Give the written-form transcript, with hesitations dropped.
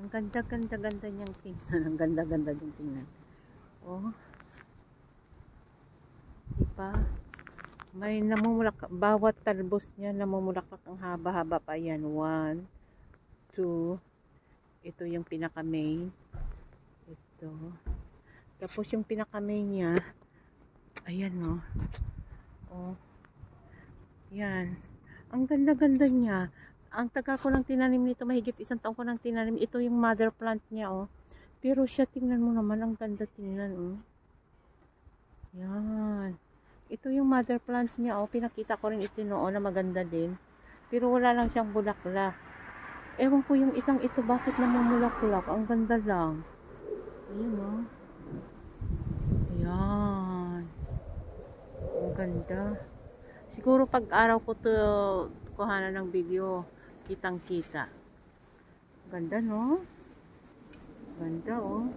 Ang ganda-ganda niyang tingnan. Ang ganda-ganda niyang tingnan. Oh. Diba? May namumulak. Bawat talbos niya namumulaklak ang haba-haba pa yan. 1, 2. Ito yung pinaka-main. Ito. Tapos yung pinaka-main niya. Ayan no. Oh. Yan. Ang ganda-ganda niya. Ang tagal ko lang tinanim nito, mahigit 1 taon ko lang tinanim. Ito yung mother plant niya, oh. Pero siya, tingnan mo naman, ang ganda tingnan, oh. Yan. Ito yung mother plant niya, oh. Pinakita ko rin ito noon na maganda din. Pero wala lang siyang bulaklak. Ewan ko yung isang ito, bakit namumulaklak. Ang ganda lang. Ayan, oh. Ayan. Ang ganda. Siguro pag araw ko to kuhanan ng video, kitang kita. Ganda no? Ganda oh.